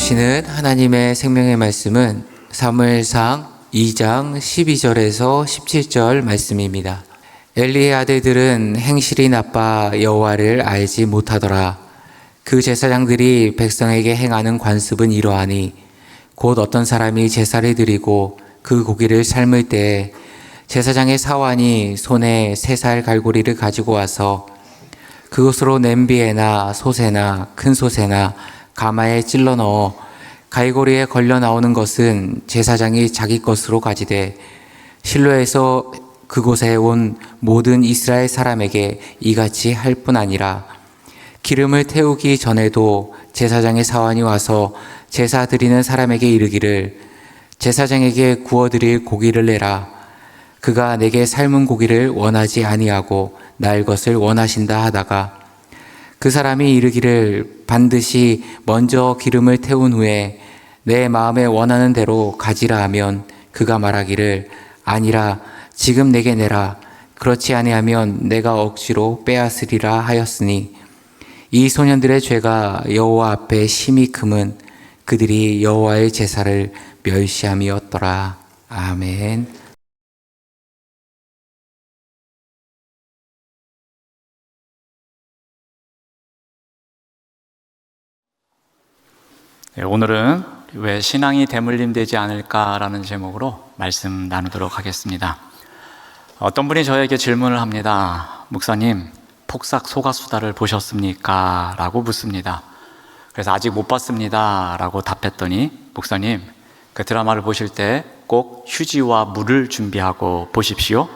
주시는 하나님의 생명의 말씀은 사무엘상 2장 12절에서 17절 말씀입니다. 엘리의 아들들은 행실이 나빠 여호와를 알지 못하더라. 그 제사장들이 백성에게 행하는 관습은 이러하니 곧 어떤 사람이 제사를 드리고 그 고기를 삶을 때에 제사장의 사환이 손에 3살 갈고리를 가지고 와서 그것으로 냄비에나 솥에나 큰 솥에나 가마에 찔러 넣어 갈고리에 걸려 나오는 것은 제사장이 자기 것으로 가지되 실로에서 그곳에 온 모든 이스라엘 사람에게 이같이 할 뿐 아니라 기름을 태우기 전에도 제사장의 사환이 와서 제사 드리는 사람에게 이르기를 제사장에게 구워드릴 고기를 내라. 그가 내게 삶은 고기를 원하지 아니하고 날 것을 원하신다 하다가 그 사람이 이르기를 반드시 먼저 기름을 태운 후에 내 마음에 원하는 대로 가지라 하면 그가 말하기를 아니라 지금 내게 내라. 그렇지 아니하면 내가 억지로 빼앗으리라 하였으니 이 소년들의 죄가 여호와 앞에 심히 금은 그들이 여호와의 제사를 멸시함이었더라. 아멘. 네, 오늘은 왜 신앙이 대물림되지 않을까라는 제목으로 말씀 나누도록 하겠습니다. 어떤 분이 저에게 질문을 합니다. 목사님, 폭삭 소가수다를 보셨습니까? 라고 묻습니다. 그래서 아직 못 봤습니다 라고 답했더니 목사님, 그 드라마를 보실 때 꼭 휴지와 물을 준비하고 보십시오.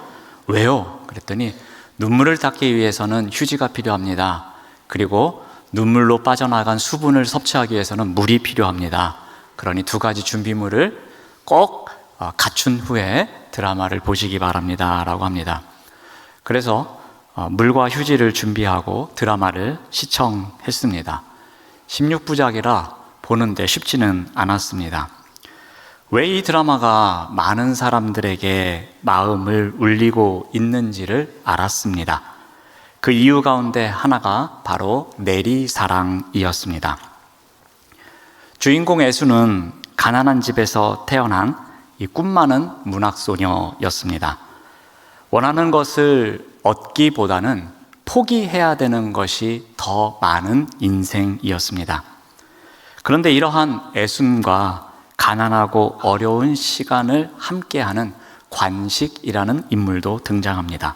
왜요? 그랬더니 눈물을 닦기 위해서는 휴지가 필요합니다. 그리고 눈물로 빠져나간 수분을 섭취하기 위해서는 물이 필요합니다. 그러니 2가지 준비물을 꼭 갖춘 후에 드라마를 보시기 바랍니다 라고 합니다. 그래서 물과 휴지를 준비하고 드라마를 시청했습니다. 16부작이라 보는데 쉽지는 않았습니다. 왜 이 드라마가 많은 사람들에게 마음을 울리고 있는지를 알았습니다. 그 이유 가운데 하나가 바로 내리사랑이었습니다. 주인공 애수는 가난한 집에서 태어난 이 꿈 많은 문학소녀였습니다. 원하는 것을 얻기보다는 포기해야 되는 것이 더 많은 인생이었습니다. 그런데 이러한 애순과 가난하고 어려운 시간을 함께하는 관식이라는 인물도 등장합니다.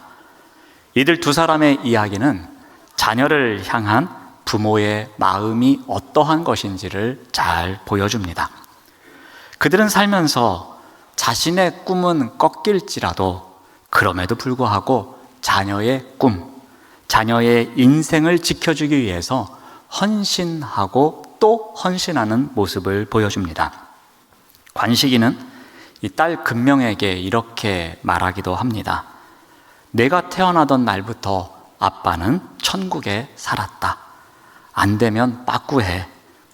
이들 2사람의 이야기는 자녀를 향한 부모의 마음이 어떠한 것인지를 잘 보여줍니다. 그들은 살면서 자신의 꿈은 꺾일지라도 그럼에도 불구하고 자녀의 꿈, 자녀의 인생을 지켜주기 위해서 헌신하고 또 헌신하는 모습을 보여줍니다. 관식이는 이 딸 금명에게 이렇게 말하기도 합니다. 내가 태어나던 날부터 아빠는 천국에 살았다. 안 되면 빠꾸해.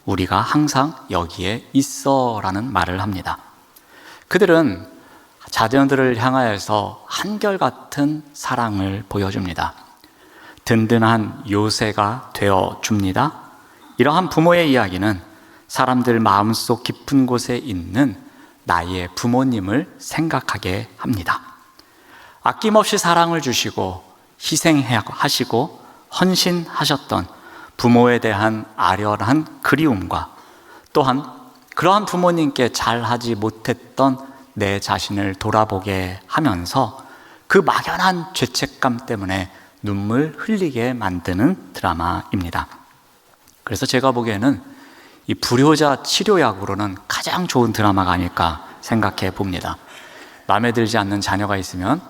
우리가 항상 여기에 있어 라는 말을 합니다. 그들은 자녀들을 향하여서 한결같은 사랑을 보여줍니다. 든든한 요새가 되어줍니다. 이러한 부모의 이야기는 사람들 마음속 깊은 곳에 있는 나의 부모님을 생각하게 합니다. 아낌없이 사랑을 주시고 희생하시고 헌신하셨던 부모에 대한 아련한 그리움과 또한 그러한 부모님께 잘하지 못했던 내 자신을 돌아보게 하면서 그 막연한 죄책감 때문에 눈물 흘리게 만드는 드라마입니다. 그래서 제가 보기에는 이 불효자 치료약으로는 가장 좋은 드라마가 아닐까 생각해 봅니다. 마음에 들지 않는 자녀가 있으면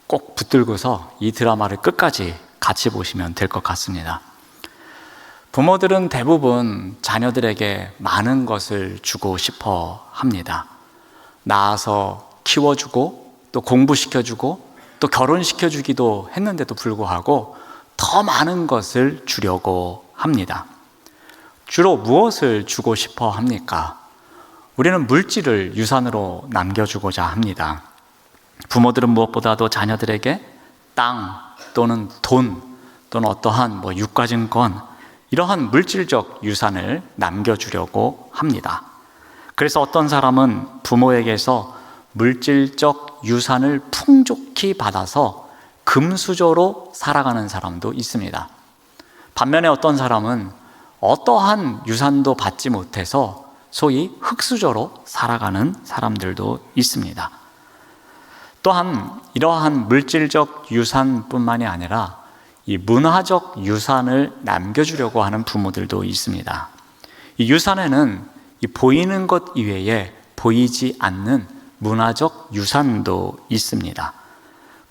꼭 붙들고서 이 드라마를 끝까지 같이 보시면 될 것 같습니다. 부모들은 대부분 자녀들에게 많은 것을 주고 싶어 합니다. 낳아서 키워주고 또 공부시켜주고 또 결혼시켜주기도 했는데도 불구하고 더 많은 것을 주려고 합니다. 주로 무엇을 주고 싶어 합니까? 우리는 물질을 유산으로 남겨주고자 합니다. 부모들은 무엇보다도 자녀들에게 땅 또는 돈 또는 어떠한 유가증권 이러한 물질적 유산을 남겨주려고 합니다. 그래서 어떤 사람은 부모에게서 물질적 유산을 풍족히 받아서 금수저로 살아가는 사람도 있습니다. 반면에 어떤 사람은 어떠한 유산도 받지 못해서 소위 흙수저로 살아가는 사람들도 있습니다. 또한 이러한 물질적 유산뿐만이 아니라 이 문화적 유산을 남겨주려고 하는 부모들도 있습니다. 이 유산에는 이 보이는 것 이외에 보이지 않는 문화적 유산도 있습니다.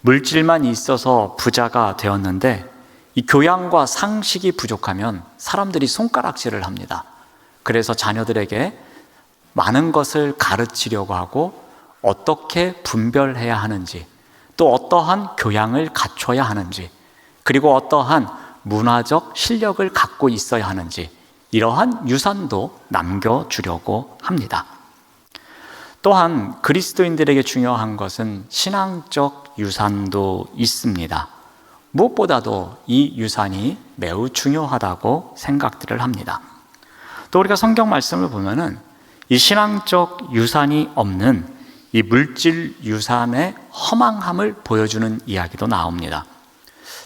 물질만 있어서 부자가 되었는데 이 교양과 상식이 부족하면 사람들이 손가락질을 합니다. 그래서 자녀들에게 많은 것을 가르치려고 하고 어떻게 분별해야 하는지, 또 어떠한 교양을 갖춰야 하는지, 그리고 어떠한 문화적 실력을 갖고 있어야 하는지, 이러한 유산도 남겨주려고 합니다. 또한 그리스도인들에게 중요한 것은 신앙적 유산도 있습니다. 무엇보다도 이 유산이 매우 중요하다고 생각들을 합니다. 또 우리가 성경 말씀을 보면은 이 신앙적 유산이 없는 이 물질 유산의 허망함을 보여주는 이야기도 나옵니다.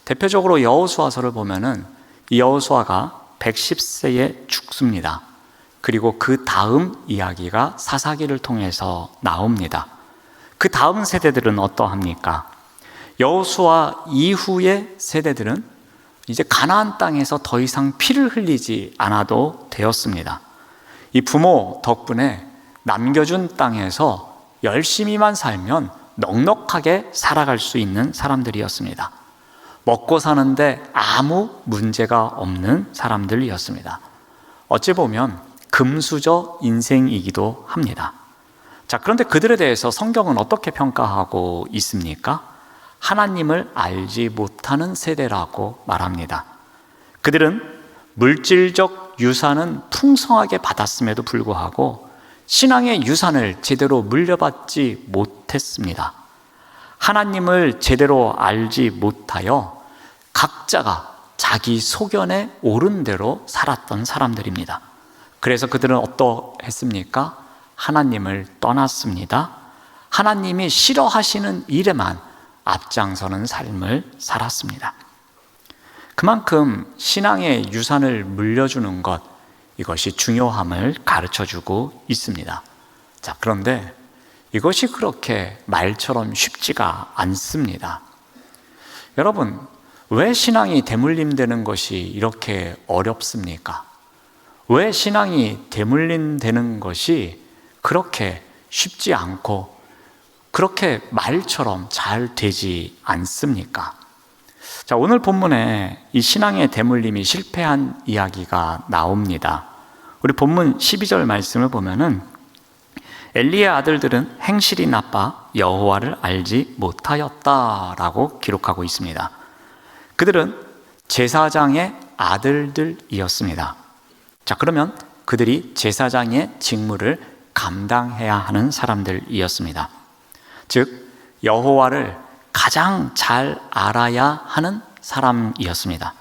대표적으로 여호수아서를 보면은 이 여호수아가 110세에 죽습니다. 그리고 그 다음 이야기가 사사기를 통해서 나옵니다. 그 다음 세대들은 어떠합니까? 여호수아 이후의 세대들은 이제 가나안 땅에서 더 이상 피를 흘리지 않아도 되었습니다. 이 부모 덕분에 남겨준 땅에서 열심히만 살면 넉넉하게 살아갈 수 있는 사람들이었습니다. 먹고 사는데 아무 문제가 없는 사람들이었습니다. 어찌 보면 금수저 인생이기도 합니다. 자, 그런데 그들에 대해서 성경은 어떻게 평가하고 있습니까? 하나님을 알지 못하는 세대라고 말합니다. 그들은 물질적 유산은 풍성하게 받았음에도 불구하고 신앙의 유산을 제대로 물려받지 못했습니다. 하나님을 제대로 알지 못하여 각자가 자기 소견에 옳은 대로 살았던 사람들입니다. 그래서 그들은 어떠했습니까? 하나님을 떠났습니다. 하나님이 싫어하시는 일에만 앞장서는 삶을 살았습니다. 그만큼 신앙의 유산을 물려주는 것, 이것이 중요함을 가르쳐주고 있습니다. 자, 그런데 이것이 그렇게 말처럼 쉽지가 않습니다. 여러분, 왜 신앙이 대물림되는 것이 이렇게 어렵습니까? 왜 신앙이 대물림되는 것이 그렇게 쉽지 않고 그렇게 말처럼 잘 되지 않습니까? 자, 오늘 본문에 이 신앙의 대물림이 실패한 이야기가 나옵니다. 우리 본문 12절 말씀을 보면은 엘리의 아들들은 행실이 나빠 여호와를 알지 못하였다라고 기록하고 있습니다. 그들은 제사장의 아들들이었습니다. 자, 그러면 그들이 제사장의 직무를 감당해야 하는 사람들이었습니다. 즉, 여호와를 가장 잘 알아야 하는 사람이었습니다.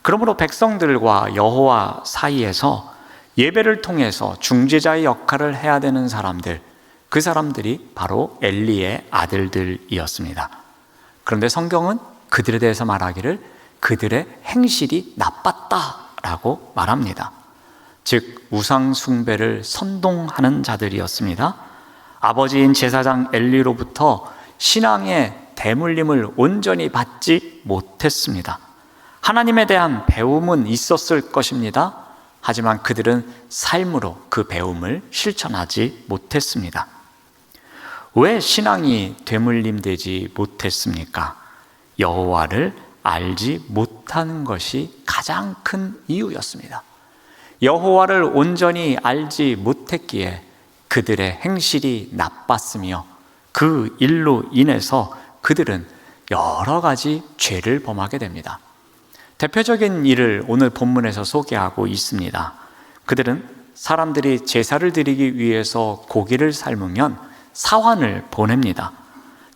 그러므로 백성들과 여호와 사이에서 예배를 통해서 중재자의 역할을 해야 되는 사람들, 그 사람들이 바로 엘리의 아들들이었습니다. 그런데 성경은 그들에 대해서 말하기를 그들의 행실이 나빴다라고 말합니다. 즉, 우상 숭배를 선동하는 자들이었습니다. 아버지인 제사장 엘리로부터 신앙의 대물림을 온전히 받지 못했습니다. 하나님에 대한 배움은 있었을 것입니다. 하지만 그들은 삶으로 그 배움을 실천하지 못했습니다. 왜 신앙이 되물림되지 못했습니까? 여호와를 알지 못하는 것이 가장 큰 이유였습니다. 여호와를 온전히 알지 못했기에 그들의 행실이 나빴으며 그 일로 인해서 그들은 여러 가지 죄를 범하게 됩니다. 대표적인 일을 오늘 본문에서 소개하고 있습니다. 그들은 사람들이 제사를 드리기 위해서 고기를 삶으면 사환을 보냅니다.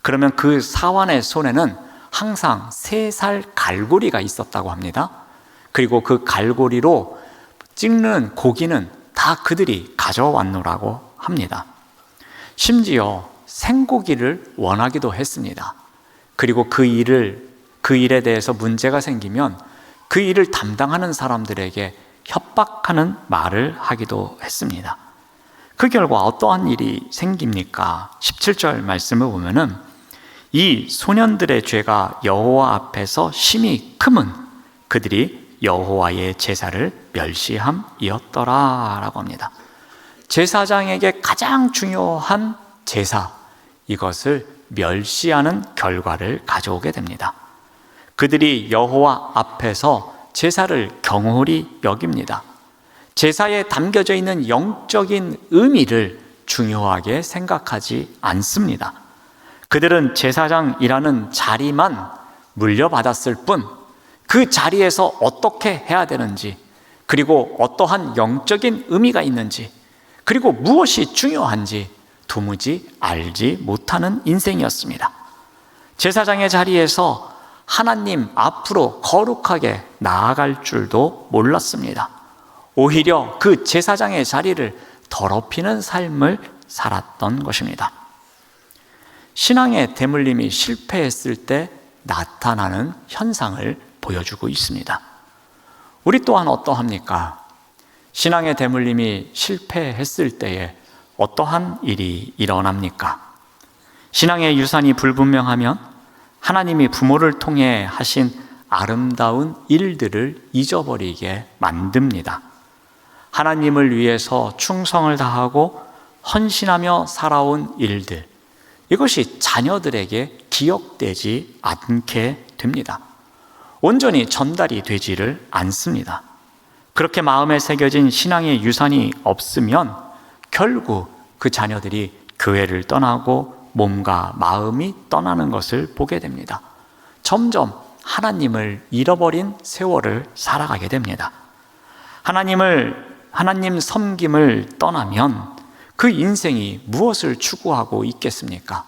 그러면 그 사환의 손에는 항상 3살 갈고리가 있었다고 합니다. 그리고 그 갈고리로 찍는 고기는 다 그들이 가져왔노라고 합니다. 심지어 생고기를 원하기도 했습니다. 그리고 그 일에 대해서 문제가 생기면 그 일을 담당하는 사람들에게 협박하는 말을 하기도 했습니다. 그 결과 어떠한 일이 생깁니까? 17절 말씀을 보면은 이 소년들의 죄가 여호와 앞에서 심히 크면 그들이 여호와의 제사를 멸시함이었더라 라고 합니다. 제사장에게 가장 중요한 제사, 이것을 멸시하는 결과를 가져오게 됩니다. 그들이 여호와 앞에서 제사를 경홀히 여깁니다. 제사에 담겨져 있는 영적인 의미를 중요하게 생각하지 않습니다. 그들은 제사장이라는 자리만 물려받았을 뿐 그 자리에서 어떻게 해야 되는지, 그리고 어떠한 영적인 의미가 있는지, 그리고 무엇이 중요한지 도무지 알지 못하는 인생이었습니다. 제사장의 자리에서 하나님 앞으로 거룩하게 나아갈 줄도 몰랐습니다. 오히려 그 제사장의 자리를 더럽히는 삶을 살았던 것입니다. 신앙의 대물림이 실패했을 때 나타나는 현상을 보여주고 있습니다. 우리 또한 어떠합니까? 신앙의 대물림이 실패했을 때에 어떠한 일이 일어납니까? 신앙의 유산이 불분명하면 하나님이 부모를 통해 하신 아름다운 일들을 잊어버리게 만듭니다. 하나님을 위해서 충성을 다하고 헌신하며 살아온 일들, 이것이 자녀들에게 기억되지 않게 됩니다. 온전히 전달이 되지를 않습니다. 그렇게 마음에 새겨진 신앙의 유산이 없으면 결국 그 자녀들이 교회를 떠나고 몸과 마음이 떠나는 것을 보게 됩니다. 점점 하나님을 잃어버린 세월을 살아가게 됩니다. 하나님 섬김을 떠나면 그 인생이 무엇을 추구하고 있겠습니까?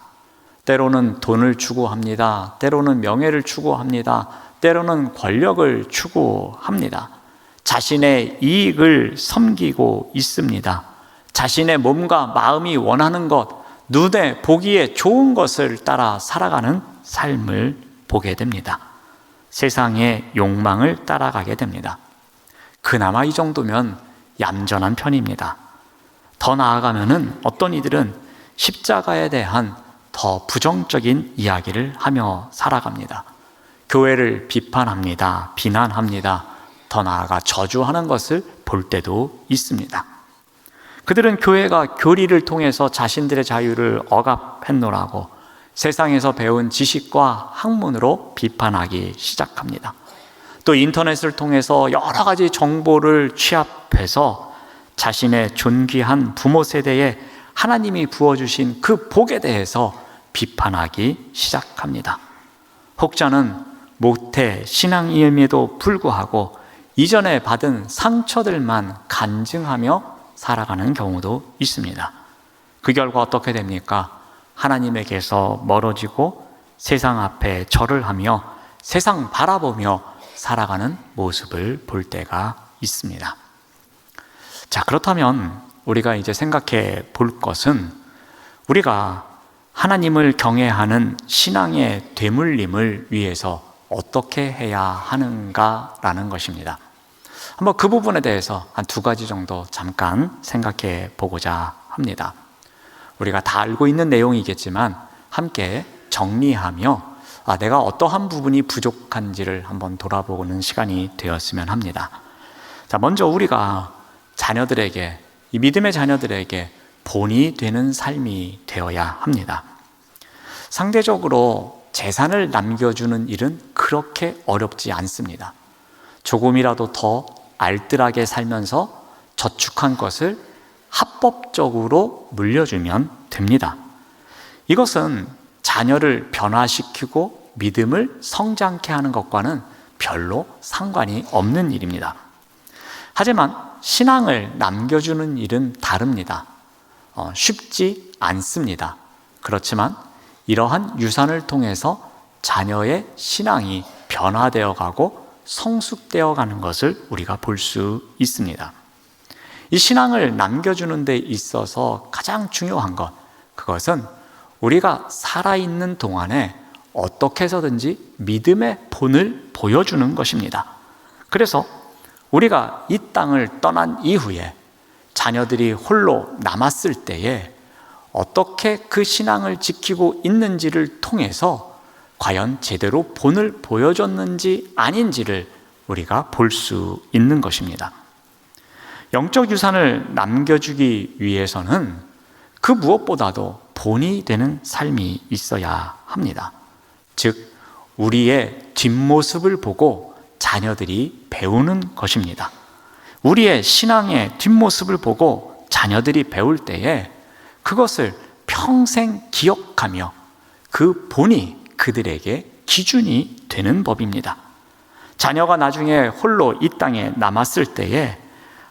때로는 돈을 추구합니다. 때로는 명예를 추구합니다. 때로는 권력을 추구합니다. 자신의 이익을 섬기고 있습니다. 자신의 몸과 마음이 원하는 것, 눈에 보기에 좋은 것을 따라 살아가는 삶을 보게 됩니다. 세상의 욕망을 따라가게 됩니다. 그나마 이 정도면 얌전한 편입니다. 더 나아가면은 어떤 이들은 십자가에 대한 더 부정적인 이야기를 하며 살아갑니다. 교회를 비판합니다. 비난합니다. 더 나아가 저주하는 것을 볼 때도 있습니다. 그들은 교회가 교리를 통해서 자신들의 자유를 억압했노라고 세상에서 배운 지식과 학문으로 비판하기 시작합니다. 또 인터넷을 통해서 여러 가지 정보를 취합해서 자신의 존귀한 부모 세대에 하나님이 부어주신 그 복에 대해서 비판하기 시작합니다. 혹자는 모태 신앙임에도 불구하고 이전에 받은 상처들만 간증하며 살아가는 경우도 있습니다. 그 결과 어떻게 됩니까? 하나님에게서 멀어지고 세상 앞에 절을 하며 세상 바라보며 살아가는 모습을 볼 때가 있습니다. 자, 그렇다면 우리가 이제 생각해 볼 것은 우리가 하나님을 경외하는 신앙의 되물림을 위해서 어떻게 해야 하는가라는 것입니다. 한번 그 부분에 대해서 한 두 가지 정도 잠깐 생각해 보고자 합니다. 우리가 다 알고 있는 내용이겠지만 함께 정리하며 내가 어떠한 부분이 부족한지를 한번 돌아보는 시간이 되었으면 합니다. 자, 먼저 우리가 자녀들에게, 이 믿음의 자녀들에게 본이 되는 삶이 되어야 합니다. 상대적으로 재산을 남겨주는 일은 그렇게 어렵지 않습니다. 조금이라도 더 알뜰하게 살면서 저축한 것을 합법적으로 물려주면 됩니다. 이것은 자녀를 변화시키고 믿음을 성장케 하는 것과는 별로 상관이 없는 일입니다. 하지만 신앙을 남겨주는 일은 다릅니다. 쉽지 않습니다. 그렇지만 이러한 유산을 통해서 자녀의 신앙이 변화되어 가고 성숙되어 가는 것을 우리가 볼 수 있습니다. 이 신앙을 남겨주는 데 있어서 가장 중요한 것, 그것은 우리가 살아있는 동안에 어떻게 해서든지 믿음의 본을 보여주는 것입니다. 그래서 우리가 이 땅을 떠난 이후에 자녀들이 홀로 남았을 때에 어떻게 그 신앙을 지키고 있는지를 통해서 과연 제대로 본을 보여줬는지 아닌지를 우리가 볼 수 있는 것입니다. 영적 유산을 남겨주기 위해서는 그 무엇보다도 본이 되는 삶이 있어야 합니다. 즉, 우리의 뒷모습을 보고 자녀들이 배우는 것입니다. 우리의 신앙의 뒷모습을 보고 자녀들이 배울 때에 그것을 평생 기억하며 그 본이 그들에게 기준이 되는 법입니다. 자녀가 나중에 홀로 이 땅에 남았을 때에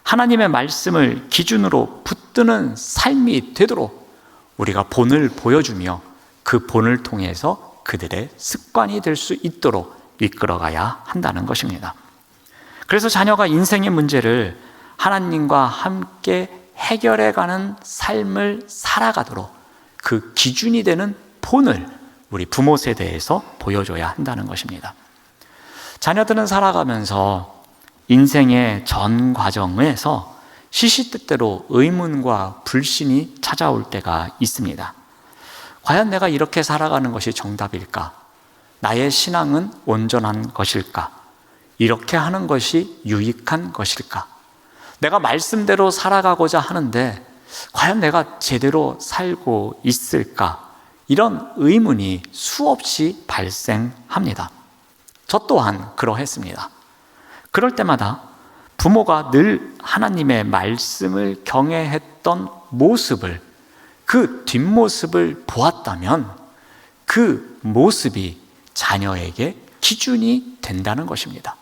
하나님의 말씀을 기준으로 붙드는 삶이 되도록 우리가 본을 보여주며 그 본을 통해서 그들의 습관이 될 수 있도록 이끌어가야 한다는 것입니다. 그래서 자녀가 인생의 문제를 하나님과 함께 해결해가는 삶을 살아가도록 그 기준이 되는 본을 우리 부모 세대에서 보여줘야 한다는 것입니다. 자녀들은 살아가면서 인생의 전 과정에서 시시때때로 의문과 불신이 찾아올 때가 있습니다. 과연 내가 이렇게 살아가는 것이 정답일까? 나의 신앙은 온전한 것일까? 이렇게 하는 것이 유익한 것일까? 내가 말씀대로 살아가고자 하는데 과연 내가 제대로 살고 있을까? 이런 의문이 수없이 발생합니다. 저 또한 그러했습니다. 그럴 때마다 부모가 늘 하나님의 말씀을 경외했던 모습을, 그 뒷모습을 보았다면 그 모습이 자녀에게 기준이 된다는 것입니다.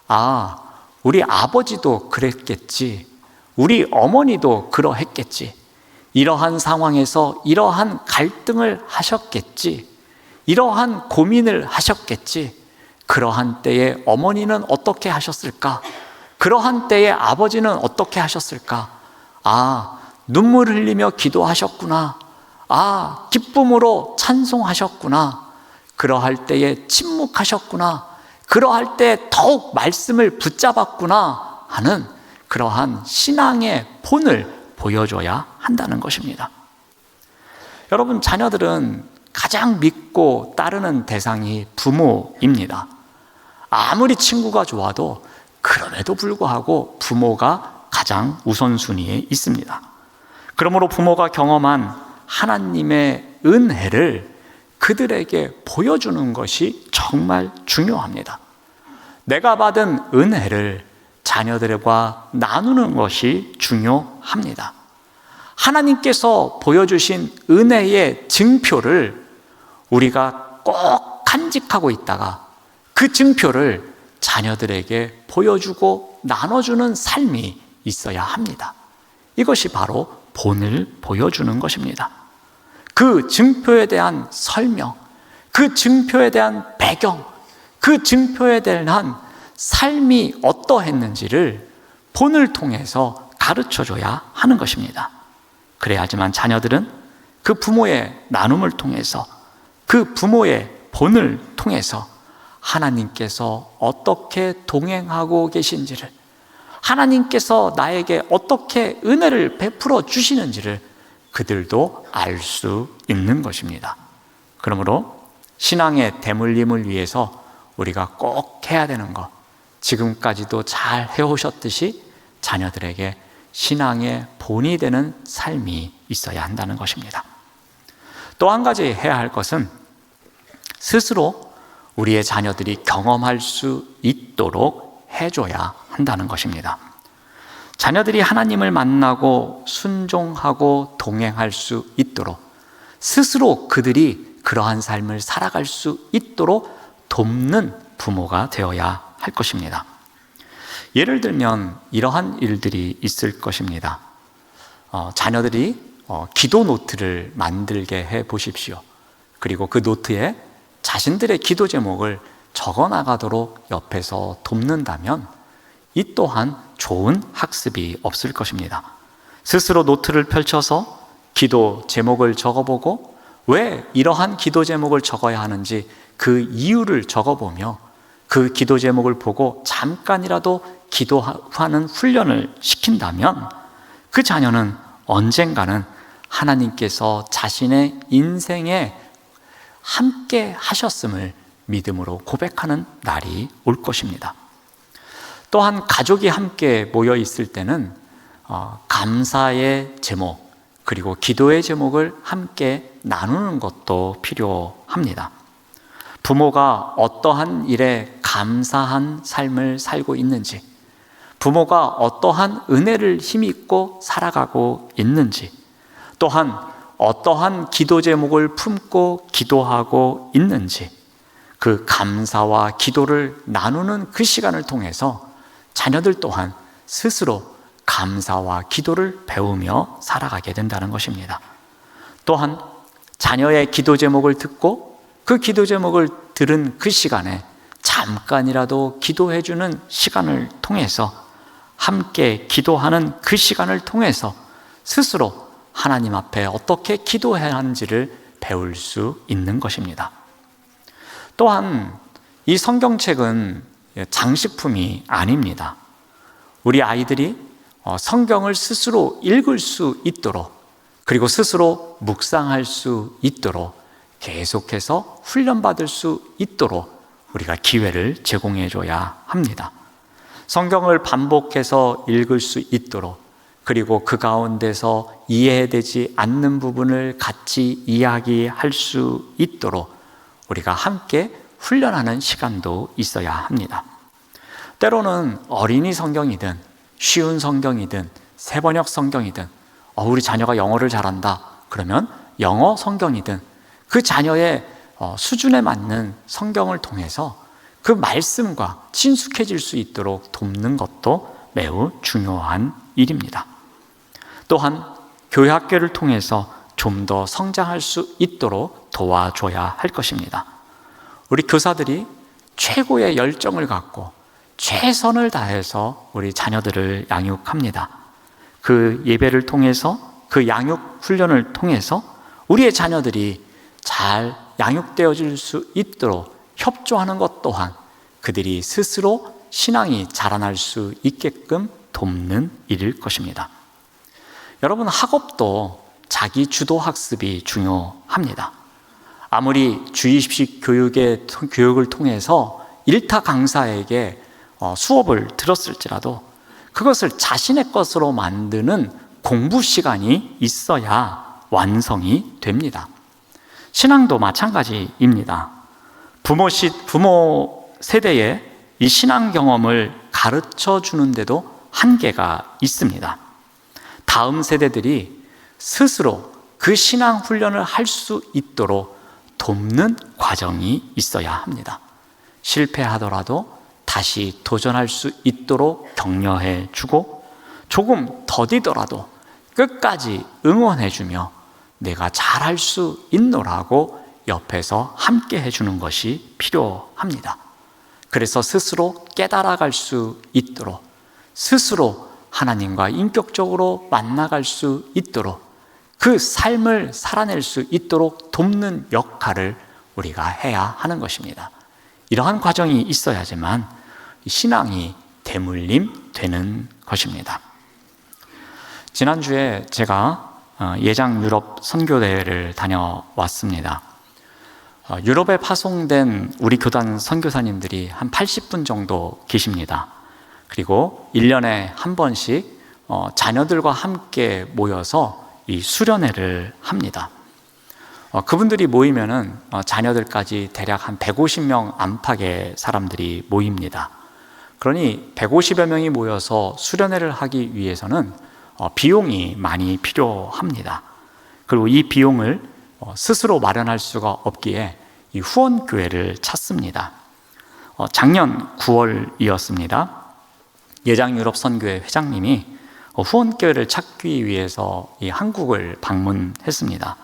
아, 우리 아버지도 그랬겠지. 우리 어머니도 그러했겠지. 이러한 상황에서 이러한 갈등을 하셨겠지. 이러한 고민을 하셨겠지. 그러한 때에 어머니는 어떻게 하셨을까? 그러한 때에 아버지는 어떻게 하셨을까? 아, 눈물 흘리며 기도하셨구나. 아, 기쁨으로 찬송하셨구나. 그러할 때에 침묵하셨구나. 그러할 때 더욱 말씀을 붙잡았구나 하는 그러한 신앙의 본을 보여줘야 한다는 것입니다. 여러분, 자녀들은 가장 믿고 따르는 대상이 부모입니다. 아무리 친구가 좋아도 그럼에도 불구하고 부모가 가장 우선순위에 있습니다. 그러므로 부모가 경험한 하나님의 은혜를 그들에게 보여주는 것이 정말 중요합니다. 내가 받은 은혜를 자녀들과 나누는 것이 중요합니다. 하나님께서 보여주신 은혜의 증표를 우리가 꼭 간직하고 있다가 그 증표를 자녀들에게 보여주고 나눠주는 삶이 있어야 합니다. 이것이 바로 본을 보여주는 것입니다. 그 증표에 대한 설명, 그 증표에 대한 배경, 그 증표에 대한 삶이 어떠했는지를 본을 통해서 가르쳐줘야 하는 것입니다. 그래야지만 자녀들은 그 부모의 나눔을 통해서, 그 부모의 본을 통해서 하나님께서 어떻게 동행하고 계신지를, 하나님께서 나에게 어떻게 은혜를 베풀어 주시는지를 그들도 알 수 있는 것입니다. 그러므로 신앙의 대물림을 위해서 우리가 꼭 해야 되는 것, 지금까지도 잘 해오셨듯이 자녀들에게 신앙의 본이 되는 삶이 있어야 한다는 것입니다. 또 한 가지 해야 할 것은 스스로 우리의 자녀들이 경험할 수 있도록 해줘야 한다는 것입니다. 자녀들이 하나님을 만나고 순종하고 동행할 수 있도록 스스로 그들이 그러한 삶을 살아갈 수 있도록 돕는 부모가 되어야 할 것입니다. 예를 들면 이러한 일들이 있을 것입니다. 자녀들이 기도 노트를 만들게 해 보십시오. 그리고 그 노트에 자신들의 기도 제목을 적어 나가도록 옆에서 돕는다면 이 또한 좋은 학습이 없을 것입니다. 스스로 노트를 펼쳐서 기도 제목을 적어보고 왜 이러한 기도 제목을 적어야 하는지 그 이유를 적어보며 그 기도 제목을 보고 잠깐이라도 기도하는 훈련을 시킨다면 그 자녀는 언젠가는 하나님께서 자신의 인생에 함께 하셨음을 믿음으로 고백하는 날이 올 것입니다. 또한 가족이 함께 모여 있을 때는 감사의 제목 그리고 기도의 제목을 함께 나누는 것도 필요합니다. 부모가 어떠한 일에 감사한 삶을 살고 있는지, 부모가 어떠한 은혜를 힘입고 살아가고 있는지, 또한 어떠한 기도 제목을 품고 기도하고 있는지, 그 감사와 기도를 나누는 그 시간을 통해서 자녀들 또한 스스로 감사와 기도를 배우며 살아가게 된다는 것입니다. 또한 자녀의 기도 제목을 듣고 그 기도 제목을 들은 그 시간에 잠깐이라도 기도해주는 시간을 통해서 함께 기도하는 그 시간을 통해서 스스로 하나님 앞에 어떻게 기도해야 하는지를 배울 수 있는 것입니다. 또한 이 성경책은 장식품이 아닙니다. 우리 아이들이 성경을 스스로 읽을 수 있도록 그리고 스스로 묵상할 수 있도록 계속해서 훈련받을 수 있도록 우리가 기회를 제공해 줘야 합니다. 성경을 반복해서 읽을 수 있도록 그리고 그 가운데서 이해되지 않는 부분을 같이 이야기할 수 있도록 우리가 함께 훈련하는 시간도 있어야 합니다. 때로는 어린이 성경이든 쉬운 성경이든 세번역 성경이든 우리 자녀가 영어를 잘한다 그러면 영어 성경이든 그 자녀의 수준에 맞는 성경을 통해서 그 말씀과 친숙해질 수 있도록 돕는 것도 매우 중요한 일입니다. 또한 교회 학교를 통해서 좀 더 성장할 수 있도록 도와줘야 할 것입니다. 우리 교사들이 최고의 열정을 갖고 최선을 다해서 우리 자녀들을 양육합니다. 그 예배를 통해서 그 양육 훈련을 통해서 우리의 자녀들이 잘 양육되어질 수 있도록 협조하는 것 또한 그들이 스스로 신앙이 자라날 수 있게끔 돕는 일일 것입니다. 여러분, 학업도 자기 주도 학습이 중요합니다. 아무리 주입식 교육을 통해서 일타 강사에게 수업을 들었을지라도 그것을 자신의 것으로 만드는 공부 시간이 있어야 완성이 됩니다. 신앙도 마찬가지입니다. 부모 세대에 이 신앙 경험을 가르쳐 주는데도 한계가 있습니다. 다음 세대들이 스스로 그 신앙 훈련을 할 수 있도록 돕는 과정이 있어야 합니다. 실패하더라도 다시 도전할 수 있도록 격려해 주고 조금 더디더라도 끝까지 응원해 주며 내가 잘할 수 있노라고 옆에서 함께 해주는 것이 필요합니다. 그래서 스스로 깨달아갈 수 있도록 스스로 하나님과 인격적으로 만나갈 수 있도록 그 삶을 살아낼 수 있도록 돕는 역할을 우리가 해야 하는 것입니다. 이러한 과정이 있어야지만 신앙이 대물림 되는 것입니다. 지난주에 제가 예장 유럽 선교대회를 다녀왔습니다. 유럽에 파송된 우리 교단 선교사님들이 한 80분 정도 계십니다. 그리고 1년에 한 번씩 자녀들과 함께 모여서 이 수련회를 합니다. 그분들이 모이면은 자녀들까지 대략 한 150명 안팎의 사람들이 모입니다. 그러니 150여 명이 모여서 수련회를 하기 위해서는 비용이 많이 필요합니다. 그리고 이 비용을 스스로 마련할 수가 없기에 이 후원교회를 찾습니다. 작년 9월이었습니다. 예장 유럽 선교회 회장님이 후원교회를 찾기 위해서 이 한국을 방문했습니다.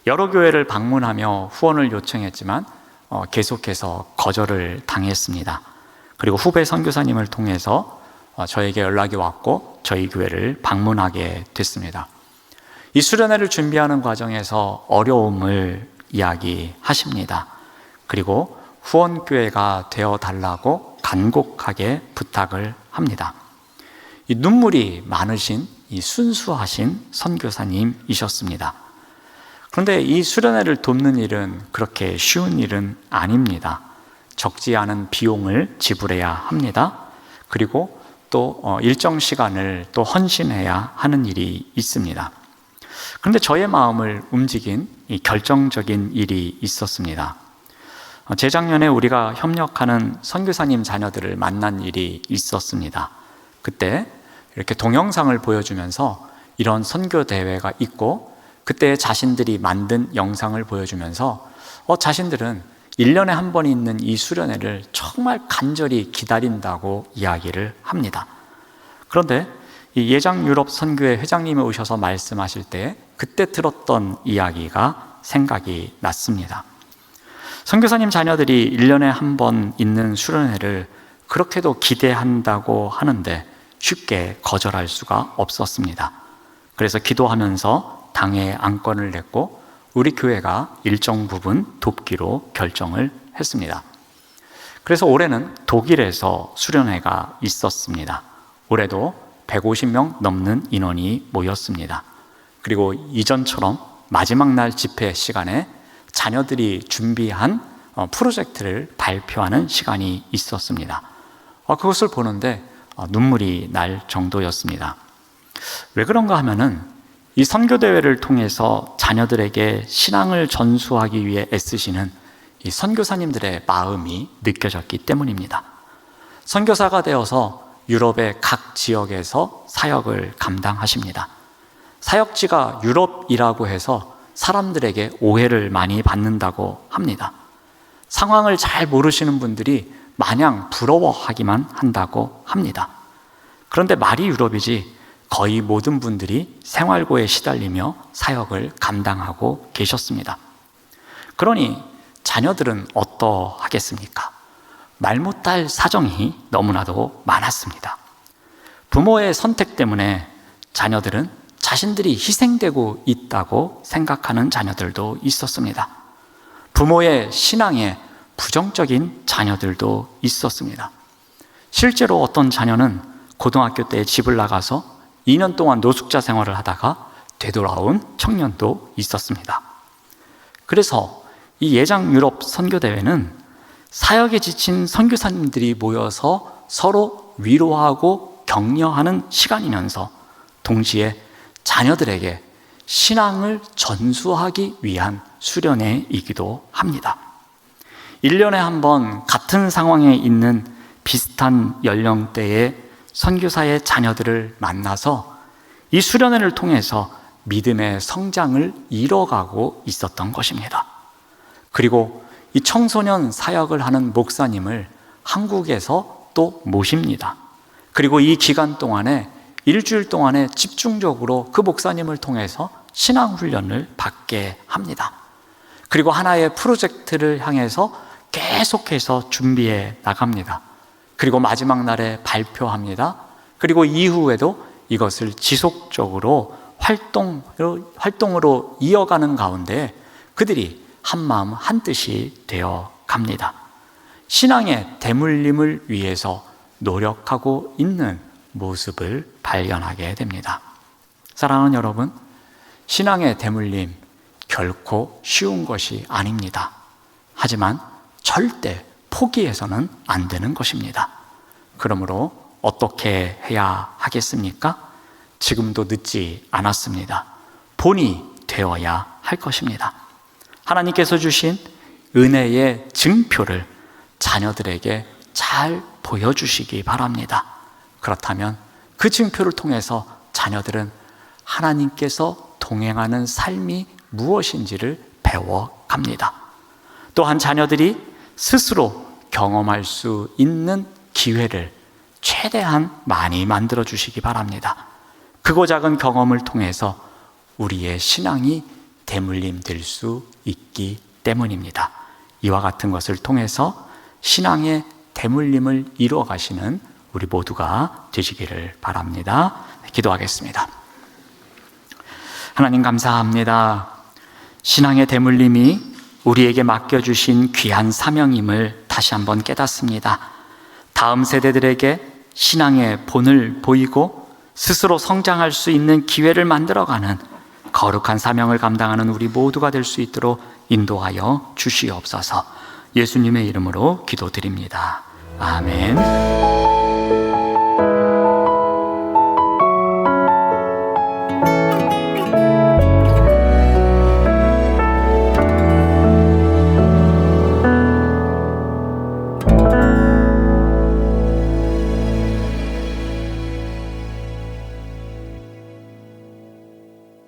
여러 교회를 방문하며 후원을 요청했지만 계속해서 거절을 당했습니다. 그리고 후배 선교사님을 통해서 저에게 연락이 왔고 저희 교회를 방문하게 됐습니다. 이 수련회를 준비하는 과정에서 어려움을 이야기하십니다. 그리고 후원교회가 되어달라고 간곡하게 부탁을 합니다. 이 눈물이 많으신 이 순수하신 선교사님이셨습니다. 그런데 이 수련회를 돕는 일은 그렇게 쉬운 일은 아닙니다. 적지 않은 비용을 지불해야 합니다. 그리고 또 일정 시간을 또 헌신해야 하는 일이 있습니다. 그런데 저의 마음을 움직인 이 결정적인 일이 있었습니다. 재작년에 우리가 협력하는 선교사님 자녀들을 만난 일이 있었습니다. 그때 이렇게 동영상을 보여주면서 이런 선교 대회가 있고 그때 자신들이 만든 영상을 보여주면서 자신들은 1년에 한 번 있는 이 수련회를 정말 간절히 기다린다고 이야기를 합니다. 그런데 이 예장 유럽 선교회 회장님이 오셔서 말씀하실 때 그때 들었던 이야기가 생각이 났습니다. 선교사님 자녀들이 1년에 한 번 있는 수련회를 그렇게도 기대한다고 하는데 쉽게 거절할 수가 없었습니다. 그래서 기도하면서 당에 안건을 냈고 우리 교회가 일정 부분 돕기로 결정을 했습니다. 그래서 올해는 독일에서 수련회가 있었습니다. 올해도 150명 넘는 인원이 모였습니다. 그리고 이전처럼 마지막 날 집회 시간에 자녀들이 준비한 프로젝트를 발표하는 시간이 있었습니다. 그것을 보는데 눈물이 날 정도였습니다. 왜 그런가 하면은 이 선교대회를 통해서 자녀들에게 신앙을 전수하기 위해 애쓰시는 이 선교사님들의 마음이 느껴졌기 때문입니다. 선교사가 되어서 유럽의 각 지역에서 사역을 감당하십니다. 사역지가 유럽이라고 해서 사람들에게 오해를 많이 받는다고 합니다. 상황을 잘 모르시는 분들이 마냥 부러워하기만 한다고 합니다. 그런데 말이 유럽이지 거의 모든 분들이 생활고에 시달리며 사역을 감당하고 계셨습니다. 그러니 자녀들은 어떠하겠습니까? 말 못할 사정이 너무나도 많았습니다. 부모의 선택 때문에 자녀들은 자신들이 희생되고 있다고 생각하는 자녀들도 있었습니다. 부모의 신앙에 부정적인 자녀들도 있었습니다. 실제로 어떤 자녀는 고등학교 때 집을 나가서 2년 동안 노숙자 생활을 하다가 되돌아온 청년도 있었습니다. 그래서 이 예장 유럽 선교대회는 사역에 지친 선교사님들이 모여서 서로 위로하고 격려하는 시간이면서 동시에 자녀들에게 신앙을 전수하기 위한 수련회이기도 합니다. 1년에 한 번 같은 상황에 있는 비슷한 연령대의 선교사의 자녀들을 만나서 이 수련회를 통해서 믿음의 성장을 이뤄가고 있었던 것입니다. 그리고 이 청소년 사역을 하는 목사님을 한국에서 또 모십니다. 그리고 이 기간 동안에 일주일 동안에 집중적으로 그 목사님을 통해서 신앙훈련을 받게 합니다. 그리고 하나의 프로젝트를 향해서 계속해서 준비해 나갑니다. 그리고 마지막 날에 발표합니다. 그리고 이후에도 이것을 지속적으로 활동으로 이어가는 가운데 그들이 한마음 한뜻이 되어 갑니다. 신앙의 대물림을 위해서 노력하고 있는 모습을 발견하게 됩니다. 사랑하는 여러분, 신앙의 대물림 결코 쉬운 것이 아닙니다. 하지만 절대 포기해서는 안 되는 것입니다. 그러므로 어떻게 해야 하겠습니까? 지금도 늦지 않았습니다. 본이 되어야 할 것입니다. 하나님께서 주신 은혜의 증표를 자녀들에게 잘 보여주시기 바랍니다. 그렇다면 그 증표를 통해서 자녀들은 하나님께서 동행하는 삶이 무엇인지를 배워갑니다. 또한 자녀들이 스스로 경험할 수 있는 기회를 최대한 많이 만들어 주시기 바랍니다. 크고 작은 경험을 통해서 우리의 신앙이 대물림 될 수 있기 때문입니다. 이와 같은 것을 통해서 신앙의 대물림을 이루어 가시는 우리 모두가 되시기를 바랍니다. 기도하겠습니다. 하나님 감사합니다. 신앙의 대물림이 우리에게 맡겨주신 귀한 사명임을 다시 한번 깨닫습니다. 다음 세대들에게 신앙의 본을 보이고 스스로 성장할 수 있는 기회를 만들어가는 거룩한 사명을 감당하는 우리 모두가 될 수 있도록 인도하여 주시옵소서. 예수님의 이름으로 기도드립니다. 아멘.